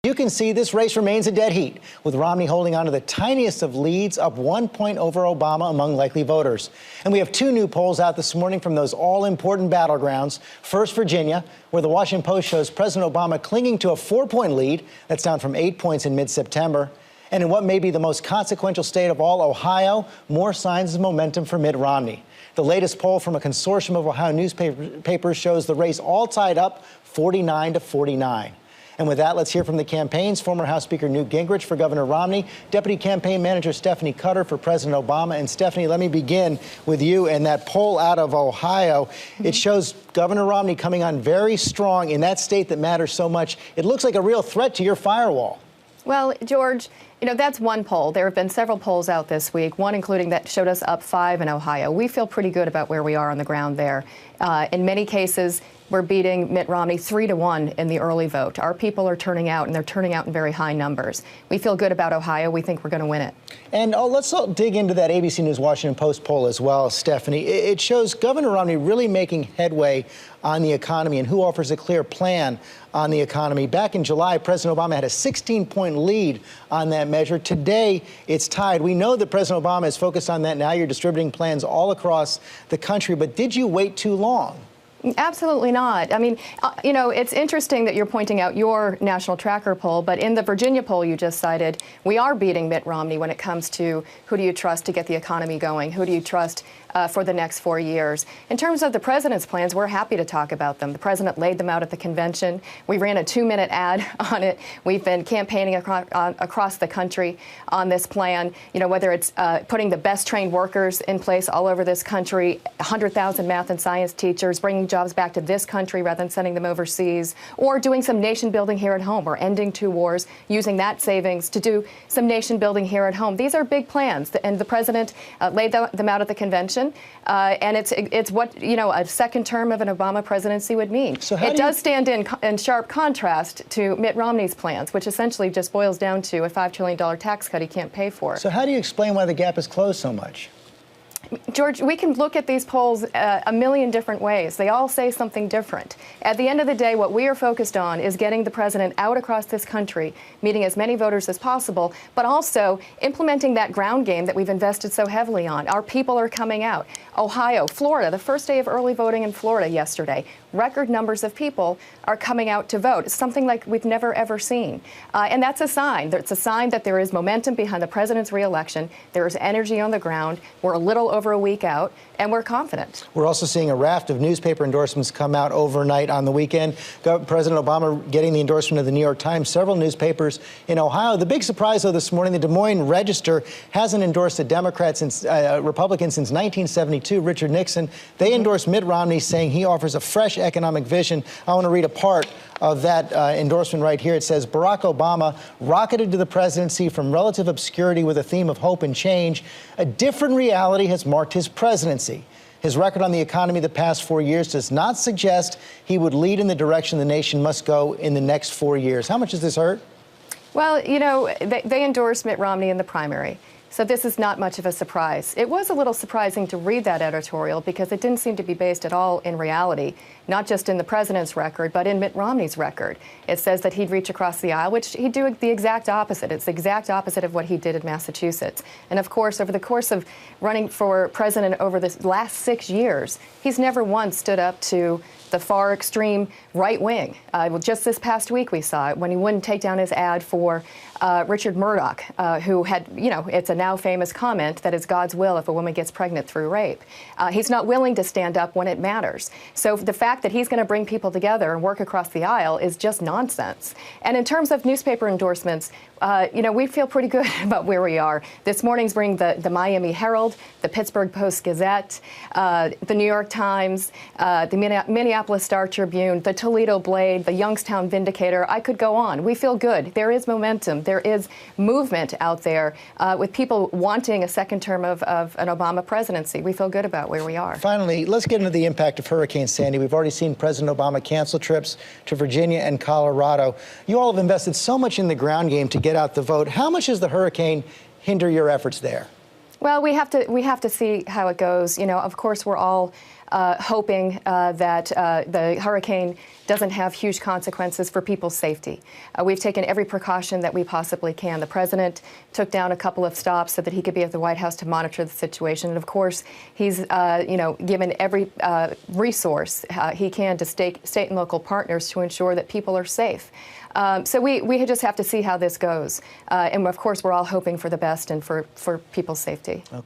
You can see this race remains a dead heat, with Romney holding on to the tiniest of leads, up 1 point over Obama among likely voters. And we have two new polls out this morning from those all-important battlegrounds. First, Virginia, where the Washington Post shows President Obama clinging to a 4-point lead. That's down from 8 points in mid-September. And in what may be the most consequential state of all, Ohio, more signs of momentum for Mitt Romney. The latest poll from a consortium of Ohio newspapers shows the race all tied up 49-49. And with that, let's hear from the campaigns. Former House Speaker Newt Gingrich for Governor Romney, Deputy Campaign Manager Stephanie Cutter for President Obama. And Stephanie, let me begin with you and that poll out of Ohio. It shows Governor Romney coming on very strong in that state that matters so much. It looks like a real threat to your firewall. Well, George, that's one poll. There have been several polls out this week, one including that showed us up 5 in Ohio. We feel pretty good about where we are on the ground there. In many cases, we're beating Mitt Romney 3-1 in the early vote. Our people are turning out, and they're turning out in very high numbers. We feel good about Ohio. We think we're going to win it. And let's dig into that ABC News Washington Post poll as well, Stephanie. It shows Governor Romney really making headway on the economy and who offers a clear plan on the economy. Back in July, President Obama had a 16-point lead on that measure. Today, it's tied. We know that President Obama is focused on that now. You're distributing plans all across the country. But did you wait too long? Absolutely not. I mean, it's interesting that you're pointing out your national tracker poll, but in the Virginia poll you just cited, we are beating Mitt Romney when it comes to who do you trust to get the economy going, who do you trust for the next 4 years. In terms of the president's plans, we're happy to talk about them. The president laid them out at the convention. We ran a 2-minute ad on it. We've been campaigning across the country on this plan, whether it's putting the best trained workers in place all over this country, 100,000 math and science teachers, bringing jobs back to this country rather than sending them overseas, or doing some nation building here at home, or ending 2 wars, using that savings to do some nation building here at home. These are big plans, and the president laid them out at the convention. And it's what, a second term of an Obama presidency would mean. So it does stand in sharp contrast to Mitt Romney's plans, which essentially just boils down to a $5 trillion tax cut he can't pay for. So how do you explain why the gap has closed so much? George, we can look at these polls a million different ways. They all say something different. At the end of the day, what we are focused on is getting the president out across this country, meeting as many voters as possible, but also implementing that ground game that we've invested so heavily on. Our people are coming out. Ohio, Florida, the first day of early voting in Florida yesterday. Record numbers of people are coming out to vote. It's something like we've never, ever seen. And that's a sign. It's a sign that there is momentum behind the president's reelection. There is energy on the ground. We're a little over a week out, and we're confident. We're also seeing a raft of newspaper endorsements come out overnight on the weekend. President Obama getting the endorsement of the New York Times, several newspapers in Ohio. The big surprise, though, this morning, the Des Moines Register hasn't endorsed a Republican since 1972, Richard Nixon. They endorsed Mitt Romney, saying he offers a fresh economic vision. I want to read a part of that endorsement right here. It says, Barack Obama rocketed to the presidency from relative obscurity with a theme of hope and change. A different reality has marked his presidency. His record on the economy the past 4 years does not suggest he would lead in the direction the nation must go in the next 4 years. How much does this hurt? Well, they endorsed Mitt Romney in the primary. So this is not much of a surprise. It was a little surprising to read that editorial because it didn't seem to be based at all in reality, not just in the president's record, but in Mitt Romney's record. It says that he'd reach across the aisle, which he'd do the exact opposite. It's the exact opposite of what he did in Massachusetts. And of course, over the course of running for president over the last 6 years, he's never once stood up to the far extreme right wing. Just this past week we saw it when he wouldn't take down his ad for Richard Murdoch, who had, it's a now famous comment that it's God's will if a woman gets pregnant through rape. He's not willing to stand up when it matters. So the fact that he's going to bring people together and work across the aisle is just nonsense. And in terms of newspaper endorsements, we feel pretty good about where we are. This morning's bring the Miami Herald, the Pittsburgh Post-Gazette, the New York Times, the Minneapolis Star-Tribune, the Toledo Blade, the Youngstown Vindicator. I could go on. We feel good. There is momentum. There is movement out there with people wanting a second term of an Obama presidency. We feel good about where we are. Finally, let's get into the impact of Hurricane Sandy. We've already seen President Obama cancel trips to Virginia and Colorado. You all have invested so much in the ground game to get out the vote. How much does the hurricane hinder your efforts there? Well, we have to see how it goes. You know, of course, we're all hoping that the hurricane doesn't have huge consequences for people's safety. We've taken every precaution that we possibly can. The president took down a couple of stops so that he could be at the White House to monitor the situation. And of course, he's given every resource he can to state and local partners to ensure that people are safe. So we just have to see how this goes. And of course, we're all hoping for the best and for people's safety.